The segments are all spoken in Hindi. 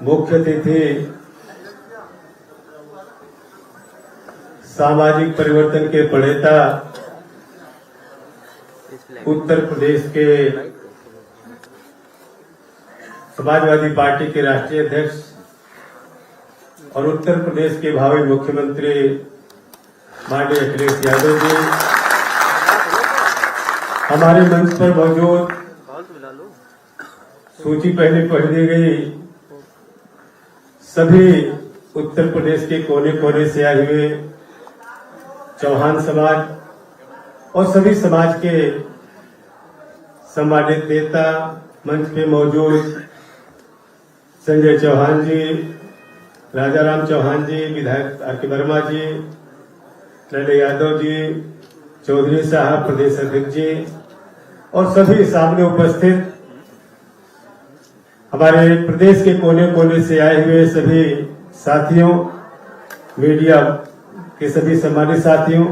मुख्य अतिथि सामाजिक परिवर्तन के प्रणेता उत्तर प्रदेश के समाजवादी पार्टी के राष्ट्रीय अध्यक्ष और उत्तर प्रदेश के भावी मुख्यमंत्री माननीय अखिलेश यादव जी, हमारे मंच पर मौजूद सूची पहले पढ़ दी गई सभी उत्तर प्रदेश के कोने कोने से आए हुए चौहान समाज और सभी समाज के सम्मानित नेता, मंच पे मौजूद संजय चौहान जी, राजाराम चौहान जी, विधायक आर के वर्मा जी, नंद यादव जी, चौधरी साहब प्रदेश अध्यक्ष जी और सभी सामने उपस्थित हमारे प्रदेश के कोने कोने से आए हुए सभी साथियों, मीडिया के सभी सम्मानित साथियों,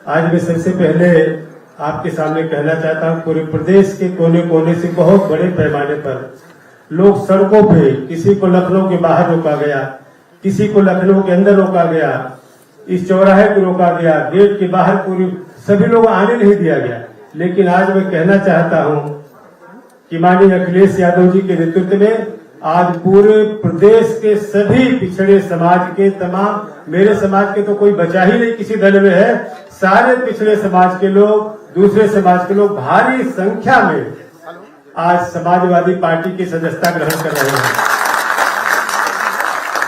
आज मैं सबसे पहले आपके सामने कहना चाहता हूं, पूरे प्रदेश के कोने कोने से बहुत बड़े पैमाने पर लोग सड़कों पे, किसी को लखनऊ के बाहर रोका गया, किसी को लखनऊ के अंदर रोका गया, इस चौराहे को रोका गया, गेट के बाहर पूरी सभी लोग आने नहीं दिया गया। लेकिन आज मैं कहना चाहता हूं कि माननीय अखिलेश यादव जी के नेतृत्व में आज पूरे प्रदेश के सभी पिछड़े समाज के तमाम, मेरे समाज के तो कोई बचा ही नहीं किसी दल में है, सारे पिछड़े समाज के लोग, दूसरे समाज के लोग भारी संख्या में आज समाजवादी पार्टी की सदस्यता ग्रहण कर रहे हैं।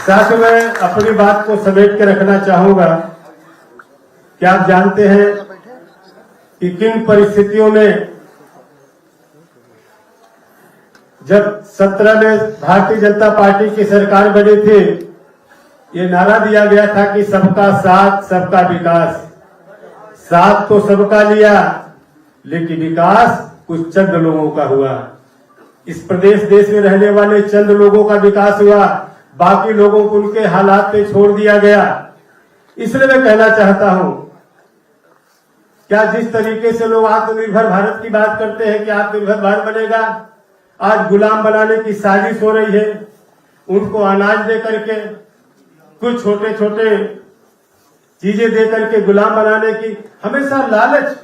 साथ में अपनी बात को समेट के रखना चाहूंगा कि आप जानते हैं कि किन परिस्थितियों में जब 17 में भारतीय जनता पार्टी की सरकार बनी थी, ये नारा दिया गया था कि सबका साथ सबका विकास। साथ तो सबका लिया, लेकिन विकास कुछ चंद लोगों का हुआ। इस प्रदेश देश में रहने वाले चंद लोगों का विकास हुआ, बाकी लोगों को उनके हालात पे छोड़ दिया गया। इसलिए मैं कहना चाहता हूं, क्या जिस तरीके से लोग आत्मनिर्भर भारत की बात करते हैं कि आत्मनिर्भर भारत बनेगा, आज गुलाम बनाने की साजिश हो रही है। उनको अनाज दे करके, कुछ छोटे छोटे चीजें दे करके गुलाम बनाने की, हमेशा लालच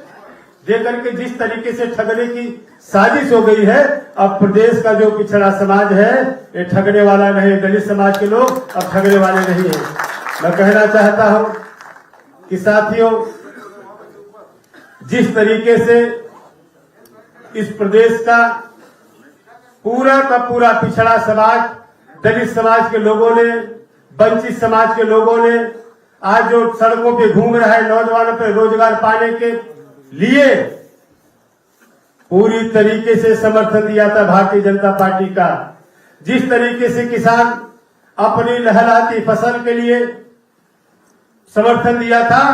दे करके जिस तरीके से ठगने की साजिश हो गई है, अब प्रदेश का जो पिछड़ा समाज है ये ठगने वाला नहीं, दलित समाज के लोग अब ठगने वाले नहीं है। मैं कहना चाहता हूं कि साथियों, जिस तरीके से इस प्रदेश का पूरा पिछड़ा समाज, दलित समाज के लोगों ने, वंचित समाज के लोगों ने आज जो सड़कों पे घूम रहा है नौजवानों पे रोजगार पाने के लिए पूरी तरीके से समर्थन दिया था भारतीय जनता पार्टी का। जिस तरीके से किसान अपनी लहलहाती फसल के लिए समर्थन दिया था,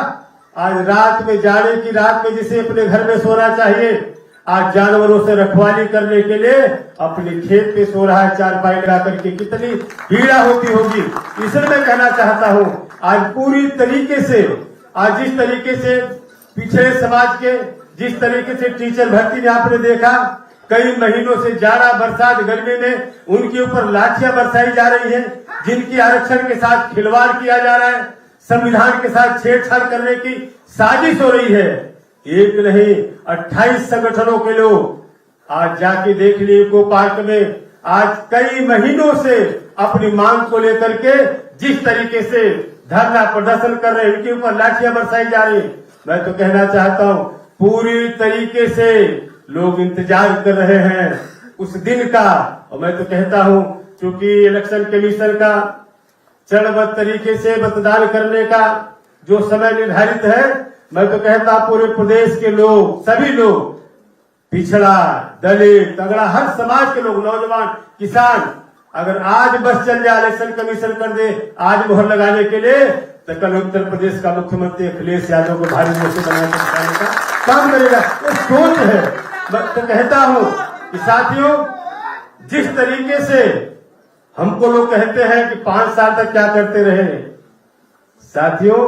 आज रात में, जाड़े की रात में जिसे अपने घर में सोना चाहिए, आज जानवरों से रखवाली करने के लिए अपने खेत पे सो रहा है चारपाई लगा करके। कितनी पीड़ा होती होगी। इसलिए मैं कहना चाहता हूं, आज पूरी तरीके से, आज जिस तरीके से पिछड़े समाज के, जिस तरीके से टीचर भर्ती में आपने देखा, कई महीनों से जाड़ा, बरसात, गर्मी में उनके ऊपर लाठियां बरसाई जा रही है, जिनकी आरक्षण के साथ खिलवाड़ किया जा रहा है, संविधान के साथ छेड़छाड़ करने की साजिश हो रही है। एक नहीं 28 संगठनों के लोग आज जाके देख लिए इको पार्क में, आज कई महीनों से अपनी मांग को लेकर के जिस तरीके से धरना प्रदर्शन कर रहे हैं, उनके ऊपर लाठियां बरसाई जा रही। मैं तो कहना चाहता हूं, पूरी तरीके से लोग इंतजार कर रहे हैं उस दिन का। और मैं तो कहता हूं, क्योंकि इलेक्शन कमीशन का चरणबद्ध तरीके से मतदान करने का जो समय निर्धारित है, मैं तो कहता पूरे प्रदेश के लोग, सभी लोग, पिछड़ा, दलित, तगड़ा, हर समाज के लोग, नौजवान, किसान, अगर आज बस चल जाए, इलेक्शन कमीशन कर दे आज मोहर लगाने के लिए, तो कल उत्तर प्रदेश का मुख्यमंत्री अखिलेश यादव को भारी मोर्चे बनाकर दिखाने का काम करेगा। ये सोच है। मैं तो कहता हूं कि साथियों, जिस तरीके से हमको लोग कहते हैं कि 5 साल तक क्या करते रहे, साथियों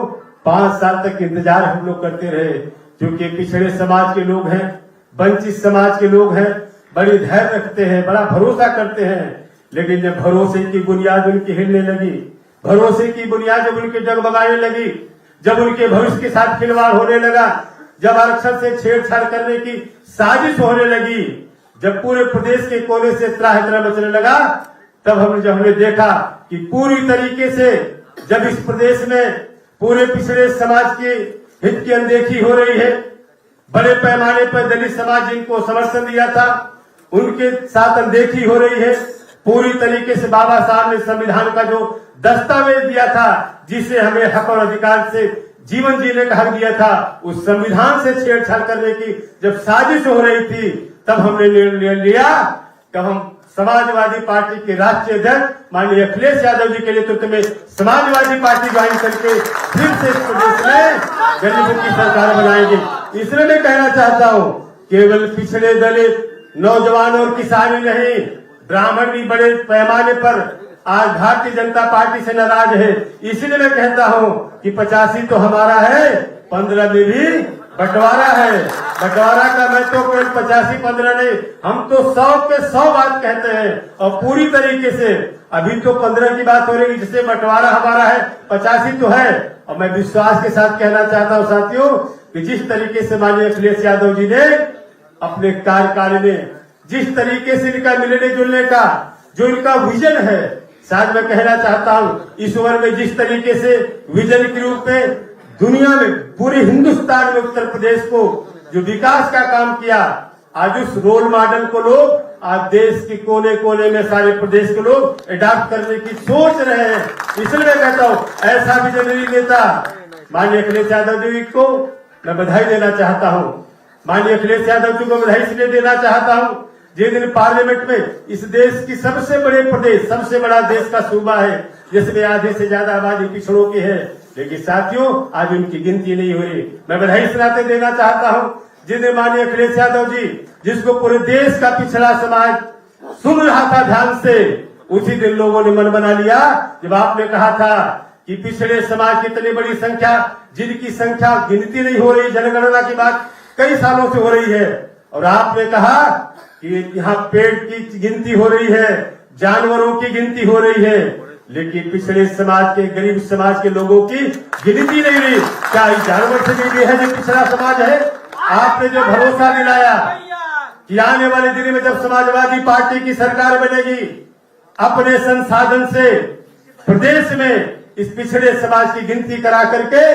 5 साल तक इंतजार हम लोग करते रहे, क्योंकि पिछड़े समाज के लोग हैं, वंचित समाज के लोग हैं, बड़ी धैर्य रखते हैं, बड़ा भरोसा करते हैं लेकिन जब भरोसे की बुनियाद उनकी हिलने लगी, भरोसे की बुनियाद जब उनके डगमगाने लगी, जब उनके भविष्य के साथ खिलवाड़ होने लगा, जब आरक्षण से छेड़छाड़ करने की साजिश होने लगी, जब पूरे प्रदेश के कोने से त्राह मचने लगा, तब हमने देखा कि पूरी तरीके से जब इस प्रदेश में पूरे पिछड़े समाज के हित की अनदेखी हो रही है, बड़े पैमाने पर दलित समाज जिनको समर्थन दिया था उनके साथ अनदेखी हो रही है, पूरी तरीके से बाबा साहब ने संविधान का जो दस्तावेज दिया था, जिसे हमें हक और अधिकार से जीवन जीने का हक दिया था, उस संविधान से छेड़छाड़ करने की जब साजिश हो रही थी, तब हमने निर्णय लिया कि हम समाजवादी पार्टी के राष्ट्रीय अध्यक्ष माननीय अखिलेश यादव जी के नेतृत्व में समाजवादी पार्टी ज्वाइन करके फिर से इस प्रदेश में गरीबों की सरकार बनाएंगे। इसलिए मैं कहना चाहता हूँ, केवल पिछड़े दलित नौजवान और किसान ही नहीं, ब्राह्मण भी बड़े पैमाने पर आज भारतीय जनता पार्टी से नाराज है। इसलिए मैं कहता हूँ कि 85 तो हमारा है, 15 में भी बंटवारा है। बंटवारा का मैं तो कोई 85-15 नहीं, हम तो 100 के 100 बात कहते हैं और पूरी तरीके से। अभी तो 15 की बात हो रही है जिससे बंटवारा हमारा है, 85 तो है। और मैं विश्वास के साथ कहना चाहता हूँ साथियों कि जिस तरीके से माननीय अखिलेश यादव जी ने अपने कार्यकाल में जिस तरीके से इनका मिलने जुलने का जो इनका विजन है, शायद मैं कहना चाहता हूँ इस उम्र में जिस तरीके से विजन के रूप में दुनिया में पूरे हिंदुस्तान में उत्तर प्रदेश को जो विकास का काम किया, आज उस रोल मॉडल को लोग आज देश के कोने कोने में सारे प्रदेश के लोग अडॉप्ट करने की सोच रहे हैं। इसलिए मैं कहता हूँ ऐसा विजनरी नेता माननीय अखिलेश यादव जी को मैं बधाई देना चाहता हूँ। माननीय अखिलेश यादव जी को बधाई इसलिए देना चाहता हूँ जिस दिन पार्लियामेंट में इस देश की सबसे बड़े प्रदेश, सबसे बड़ा देश का सूबा है जिसमें आधे से ज्यादा आबादी पिछड़ों की है, लेकिन साथियों आज उनकी गिनती नहीं हो रही। मैं बधाई इस नाते देना चाहता हूँ जिन्हें माननीय अखिलेश यादव जी, जिसको पूरे देश का पिछड़ा समाज सुन रहा था ध्यान से, उसी दिन लोगों ने मन बना लिया जब आपने कहा था कि पिछड़े समाज की इतनी बड़ी संख्या, जिनकी संख्या गिनती नहीं हो रही, जनगणना की बात कई सालों से हो रही है, और आपने कहा कि यहाँ पेड़ की गिनती हो रही है, जानवरों की गिनती हो रही है, लेकिन पिछड़े समाज के, गरीब समाज के लोगों की गिनती नहीं रही। क्या इस जानवर से भी है जो पिछड़ा समाज है? आपने जो भरोसा दिलाया कि आने वाले दिन में जब समाजवादी पार्टी की सरकार बनेगी, अपने संसाधन से प्रदेश में इस पिछड़े समाज की गिनती करा करके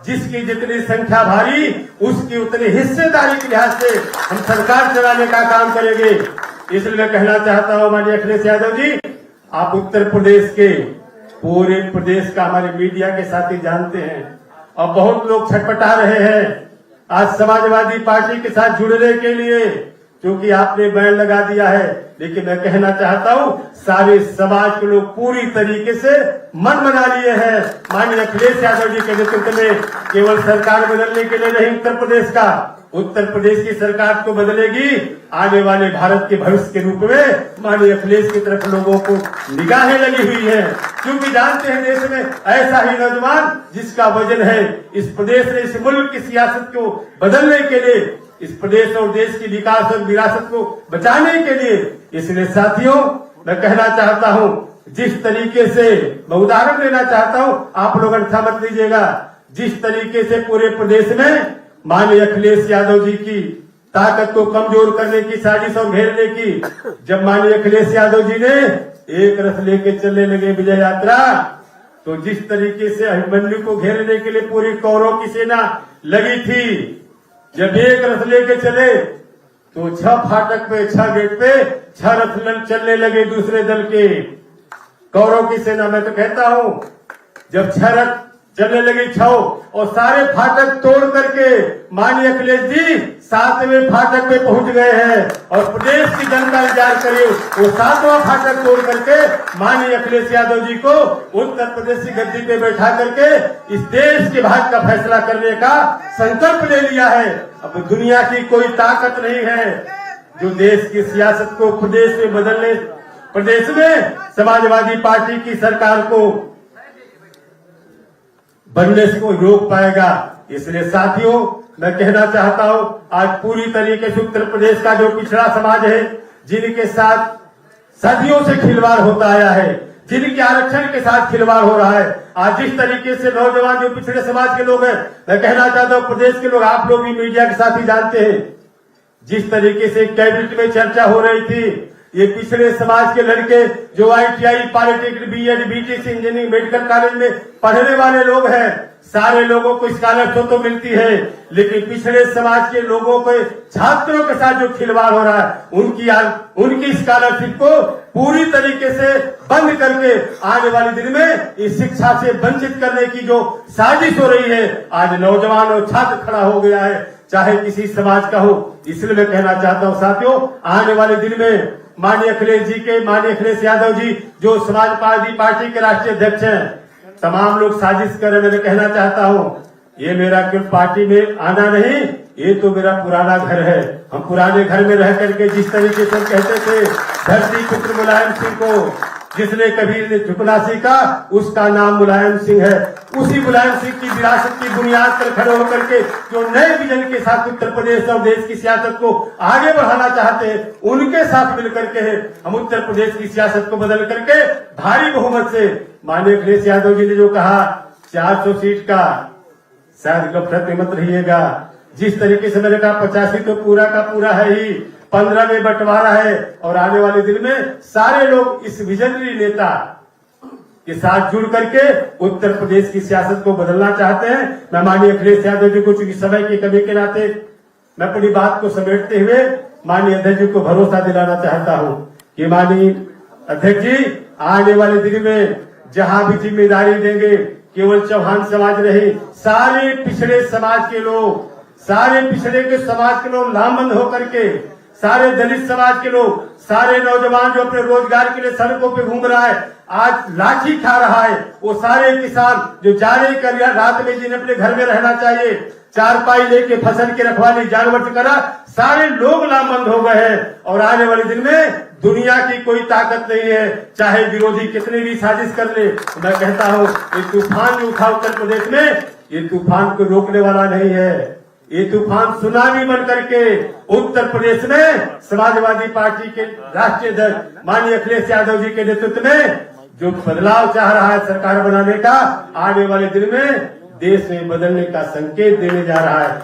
जिसकी जितनी संख्या भारी उसकी उतनी हिस्सेदारी के लिहाज से हम सरकार चलाने का काम करेंगे। इसलिए मैं कहना चाहता हूँ माननीय अखिलेश यादव जी, आप उत्तर प्रदेश के पूरे प्रदेश का हमारे मीडिया के साथी जानते हैं और बहुत लोग छटपटा रहे हैं आज समाजवादी पार्टी के साथ जुड़ने के लिए, क्योंकि आपने बैन लगा दिया है। लेकिन मैं कहना चाहता हूँ सारे समाज के लोग पूरी तरीके से मन बना लिए हैं माननीय अखिलेश यादव जी के नेतृत्व में। केवल सरकार बदलने के लिए नहीं, उत्तर प्रदेश की सरकार को बदलेगी, आने वाले भारत के भविष्य के रूप में माननीय अखिलेश की तरफ लोगों को निगाहें लगी हुई है, क्योंकि जानते हैं देश में ऐसा ही नौजवान जिसका वजन है। इस प्रदेश ने इस मुल्क की सियासत को बदलने के लिए, इस प्रदेश और देश की विकास और विरासत को बचाने के लिए, इसलिए साथियों मैं कहना चाहता हूँ जिस तरीके से मैं उदाहरण लेना चाहता हूँ, आप लोग अन्यथा मत लीजिएगा, जिस तरीके से पूरे प्रदेश में माननीय अखिलेश यादव जी की ताकत को कमजोर करने की साजिश और घेरने की, जब माननीय अखिलेश यादव जी ने एक रथ लेके चलने लगे विजय यात्रा, तो जिस तरीके से अभिमन्यु को घेरने के लिए पूरी कौरव की सेना लगी थी, जब एक रथ लेके चले तो 6 फाटक पे, 6 गेट पे 6 रथ चलने लगे दूसरे दल के, कौरव की सेना। मैं तो कहता हूँ जब 6 रथ चलने लगी 6 और सारे फाटक तोड़ करके माननीय अखिलेश जी 7वें फाटक पे पहुंच गए हैं और प्रदेश की जनता इंतजार करे वो 7वां फाटक तोड़ करके माननीय अखिलेश यादव जी को उत्तर प्रदेश की गद्दी पे बैठा करके इस देश के भाग्य का फैसला करने का संकल्प ले लिया है। अब दुनिया की कोई ताकत नहीं है जो देश की सियासत को प्रदेश में बदलने, प्रदेश में समाजवादी पार्टी की सरकार को बनने से कोई रोक पाएगा। इसलिए साथियों मैं कहना चाहता हूं आज पूरी तरीके से उत्तर प्रदेश का जो पिछड़ा समाज है, जिनके साथ सदियों से खिलवाड़ होता आया है, जिनके आरक्षण के साथ खिलवाड़ हो रहा है। आज जिस तरीके से नौजवान जो पिछड़े समाज के लोग हैं, मैं कहना चाहता हूं प्रदेश के लोग, आप लोग भी मीडिया के साथ ही जानते हैं, जिस तरीके से कैबिनेट में चर्चा हो रही थी, ये पिछड़े समाज के लड़के जो ITI, polytechnic, BEd, BTC, engineering, medical college में पढ़ने वाले लोग हैं, सारे लोगों को स्कॉलरशिप तो मिलती है, लेकिन पिछड़े समाज के लोगों को, छात्रों के साथ जो खिलवाड़ हो रहा है, उनकी स्कॉलरशिप को पूरी तरीके से बंद करके आने वाले दिन में इस शिक्षा से वंचित करने की जो साजिश हो रही है, आज नौजवान और छात्र खड़ा हो गया है, चाहे किसी समाज का हो। इसलिए मैं कहना चाहता हूं साथियों, आने वाले दिन में माननीय अखिलेश यादव जी जो समाजवादी पार्टी के राष्ट्रीय अध्यक्ष हैं, तमाम लोग साजिश कर रहे। मैं कहना चाहता हूं, ये मेरा केवल पार्टी में आना नहीं, ये तो मेरा पुराना घर है। हम पुराने घर में रह करके जिस तरीके से कहते थे, धरती पुत्र मुलायम सिंह को जिसने कबीर ने झुकना सीखा, उसका नाम मुलायम सिंह है। उसी मुलायम सिंह की विरासत की बुनियाद पर खड़े होकर के जो नए विजन के साथ उत्तर प्रदेश और देश की सियासत को आगे बढ़ाना चाहते हैं, उनके साथ मिलकर के हम उत्तर प्रदेश की सियासत को बदल करके भारी बहुमत से, माननीय अखिलेश यादव जी ने जो कहा 400 सीट का, शायद गफलत मत रहिएगा। जिस तरीके से मैंने कहा 85 तो पूरा का पूरा है ही, 15 में बंटवारा है, और आने वाले दिन में सारे लोग इस विजनरी नेता के साथ जुड़ करके उत्तर प्रदेश की सियासत को बदलना चाहते हैं। मैं माननीय अखिलेश यादव जी को चूंकि समय की कमी के नाते मैं अपनी बात को समेटते हुए माननीय अध्यक्ष जी को भरोसा दिलाना चाहता हूं कि माननीय अध्यक्ष जी, आने वाले दिन में जहां भी जिम्मेदारी देंगे, केवल चौहान समाज नहीं, सारे पिछड़े समाज के लोग, सारे पिछड़े के समाज के लोग लामबंद होकर के, सारे दलित समाज के लोग, सारे नौजवान जो अपने रोजगार के लिए सड़कों पे घूम रहा है, आज लाठी खा रहा है, वो सारे किसान जो जा रहे कर रात में जिन्हें अपने घर में रहना चाहिए, चारपाई लेके फसल की रखवाली जानवर करा, सारे लोग लामबंद हो गए हैं। और आने वाले दिन में दुनिया की कोई ताकत नहीं है, चाहे विरोधी कितने भी साजिश कर ले। तो मैं कहता हूँ, ये तूफान जो उठा उत्तर प्रदेश में, ये तूफान को रोकने वाला नहीं है। ये तूफान सुनामी बन करके उत्तर प्रदेश में समाजवादी पार्टी के राष्ट्रीय अध्यक्ष माननीय अखिलेश यादव जी के नेतृत्व में जो बदलाव चाह रहा है सरकार बनाने का, आने वाले दिन में देश में बदलने का संकेत देने जा रहा है।